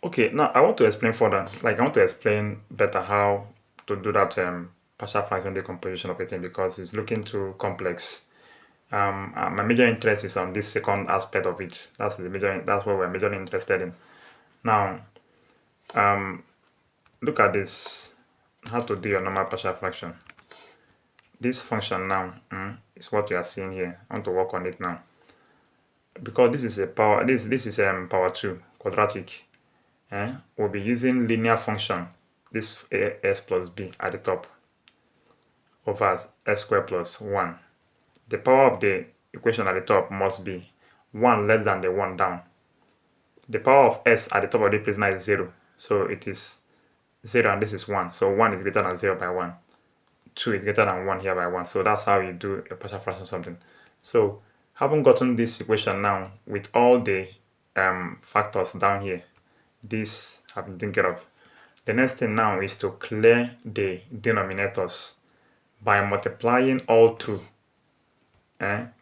Okay, now I want to explain further. Like I want to explain better how to do that partial fraction decomposition of a thing because it's looking too complex. My major interest is on this second aspect of it. That's what we're majorly interested in. Now, um, look at this. How to do your normal partial fraction. This function now is what you are seeing here. I want to work on it now because this is a power. This is power 2 quadratic. We'll be using linear function. This s plus b at the top over s squared plus 1. The power of the equation at the top must be 1 less than the 1 down. The power of s at the top of the equation is 0. So it is 0 and this is 1. So 1 is greater than 0 by 1. 2 is greater than 1 here by 1. So that's how you do a partial fraction of something. So having gotten this equation now with all the factors down here, this have been taken care of. The next thing now is to clear the denominators by multiplying all two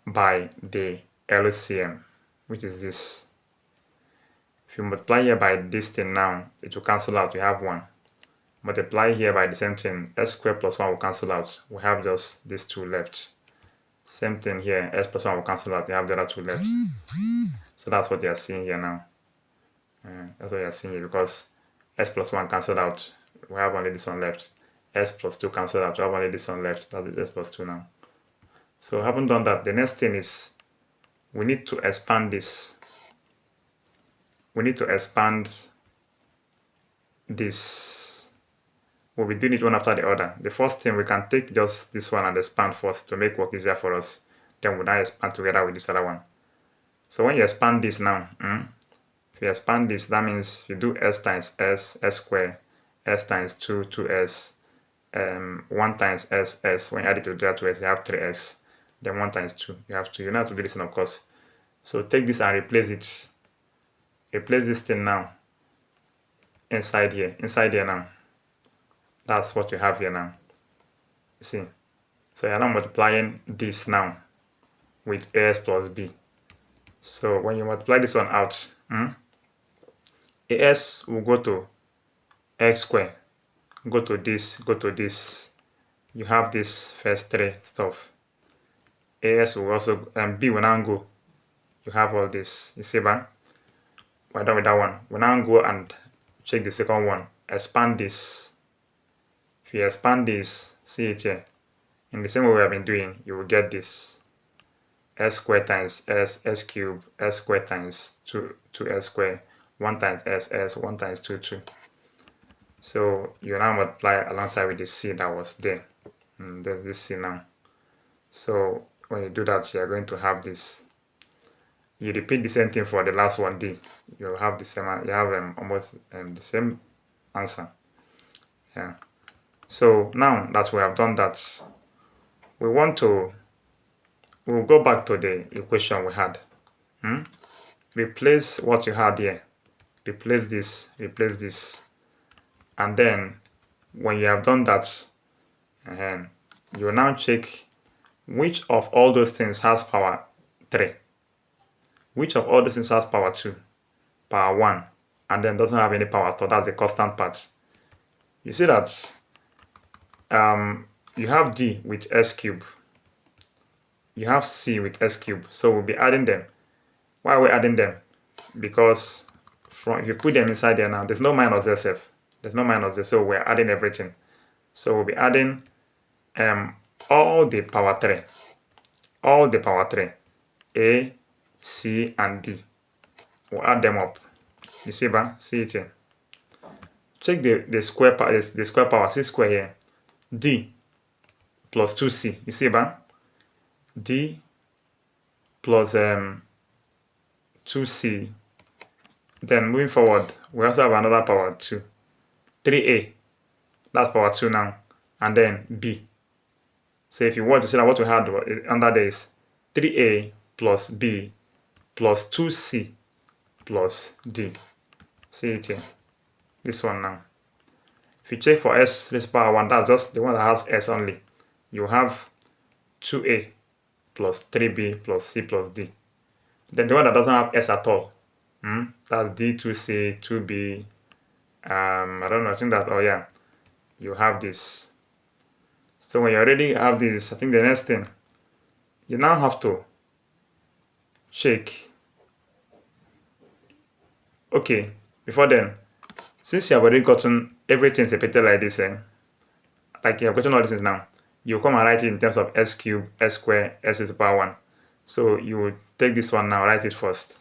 by the LCM, which is this. If you multiply here by this thing now, it will cancel out. We have 1. Multiply here by the same thing, s squared plus 1 will cancel out. We have just these two left. Same thing here, s plus 1 will cancel out. We have the other two left. So that's what you are seeing here now. That's what you are seeing here because s plus 1 cancelled out. We have only this one left. S plus 2 cancelled out. We have only this one left. That is s plus 2 now. So having done that, the next thing is we need to expand this. We need to expand this. We'll be doing it one after the other. The first thing, we can take just this one and expand first to make work easier for us. Then we'll now expand together with this other one. So when you expand this now, if you expand this, that means you do s times s squared, s times 2, 2s, 1 times s. When you add it to the other 2s, you have 3s. Then 1 times 2, you have 2. You know how to do this, of course. So take this and replace it. Replace this thing now inside here. Inside here now. That's what you have here now. You see? So you're now multiplying this now with as plus b. So when you multiply this one out, as will go to x squared, go to this, go to this. You have this first 3 stuff. As will also, b will now go. You have all this. You see that? We're done with that one. We now go and check the second one. Expand this. If you expand this, see it here. In the same way we have been doing, you will get this. S squared times s cubed, s squared times 2s squared, 1 times s, 1 times 2, 2. So you now multiply alongside with the c that was there. There's this c now. So when you do that, you are going to have this. You repeat the same thing for the last one, d. You have the same. You have almost the same answer. Yeah. So now that we have done that, we'll go back to the equation we had. Replace what you had here. Replace this. And then when you have done that, you will now check which of all those things has power 3. Which of all those things has power 2, power 1, and then doesn't have any power at all. That's the constant part. You see that you have d with s cubed. You have c with s cubed. So we'll be adding them. Why are we adding them? Because if you put them inside there now, there's no minus sf. There's no minus there, so we're adding everything. So we'll be adding all the power 3. All the power 3. A, C, and D. We'll add them up. You see, see it here. Check the square power. The square power. See square here. D plus 2C. You see, D plus 2C. Then moving forward, we also have another power 2. 3A. That's power 2 now. And then B. So if you want to see that what we had under there is 3A plus B plus 2C plus D. See it here. This one now. If you check for S raised to power 1, that's just the one that has S only. You have 2A plus 3B plus C plus D. Then the one that doesn't have S at all, That's D2C, 2B. I don't know, I think that, oh yeah, you have this. So when you already have this, I think the next thing, you now have to check. Okay, before then, since you have already gotten everything separated like this, like you have gotten all these things now, you come and write it in terms of s cubed, s squared, s to the power 1. So you will take this one now, write it first.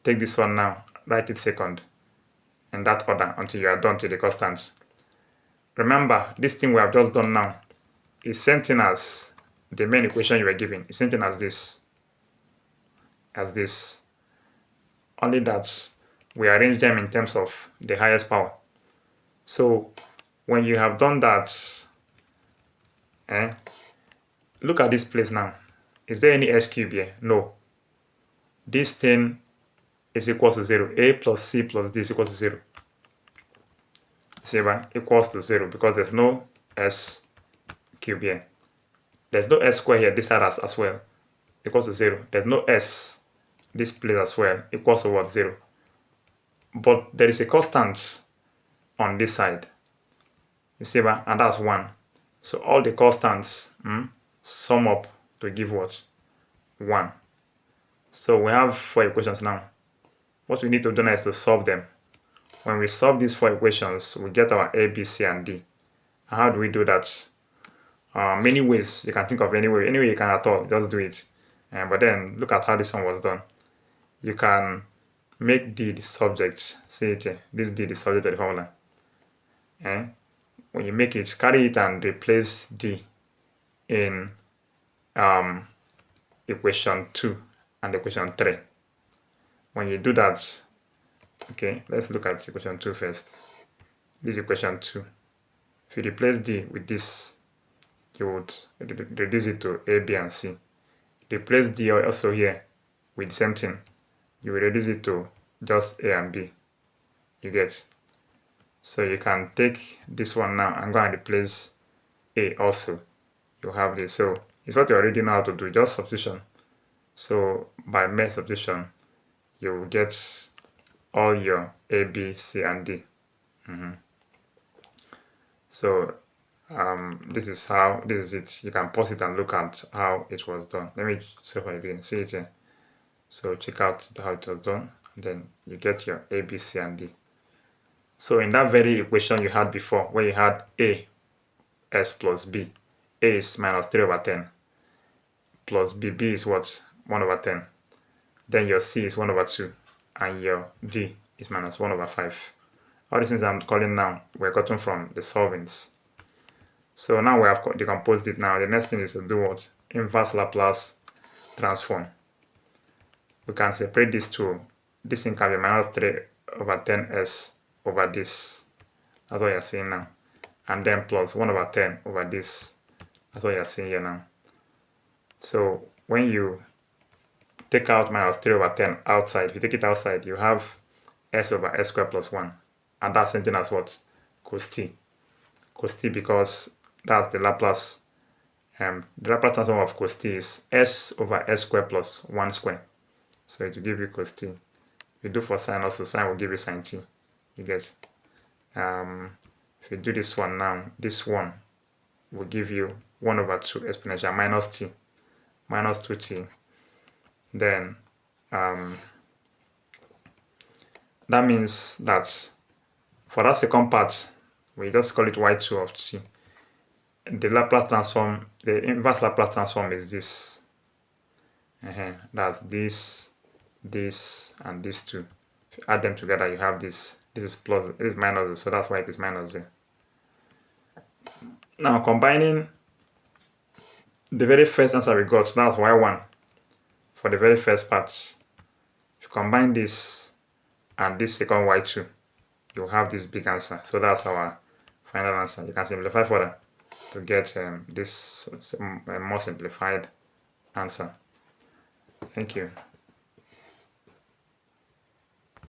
Take this one now, write it second. In that order until you are done to the constants. Remember, this thing we have just done now is same thing as the main equation you were given. It's same thing as this. Only that we arrange them in terms of the highest power. So when you have done that, look at this place now. Is there any s cube here? No. This thing is equal to 0. A plus c plus d is equal to 0. See, right? Equals to 0 because there's no s cube here. There's no s square here, this side as well. Equals to 0. There's no s this place as well. Equals to what? 0. But there is a constant on this side. You see, right? And that's 1. So all the constants sum up to give what? 1. So we have 4 equations now. What we need to do now is to solve them. When we solve these 4 equations, we get our A, B, C, and D. And how do we do that? Many ways. You can think of any way you can at all, just do it. But then look at how this one was done. You can make D the subject. See it here. This D the subject of the formula. When you make it, carry it and replace D in equation 2 and equation 3. When you do that, okay, let's look at equation 2 first. This is equation 2. If you replace D with this, you would reduce it to A, B, and C. Replace D also here with the same thing. You will reduce it to just A and B. You get? So you can take this one now and go and replace A also. You have this. So it's what you already know how to do, just substitution. So by mere substitution, you will get all your A, B, C, and D. So this is it. You can pause it and look at how it was done. Let me show you again. See it here. So check out how it was done. Then you get your A, B, C, and D. So in that very equation you had before, where you had A, S plus B, A is minus 3 over 10, plus B, B is what? 1 over 10. Then your C is 1 over 2, and your D is minus 1 over 5. All these things I'm calling now were gotten from the solvings. So now we have decomposed it now. The next thing is to do what? Inverse Laplace transform. We can separate these two. This thing can be minus 3 over 10s over this. That's what you're seeing now. And then plus 1 over 10 over this. That's what you're seeing here now. So when you take out minus 3 over 10 outside, if you take it outside, you have s over s squared plus 1. And that's same thing as what? Cos t. Cos t, because that's the Laplace. The Laplace transform of cos t is s over s squared plus 1 square. So it will give you cos t. If you do for sine also, sine will give you sine t. You get? If you do this one now, this one will give you 1 over 2 exponential minus t, minus 2t. Then that means that for that second part, we just call it y2 of t. The Laplace transform, the inverse Laplace transform is this. That's this, this, and these two. If you add them together, you have this. This is plus, it is minus, so that's why it is minus there. Now combining the very first answer we got, so that's y1 for the very first part. If you combine this and this second y2, you have this big answer. So that's our final answer. You can simplify further to get this more simplified answer. Thank you.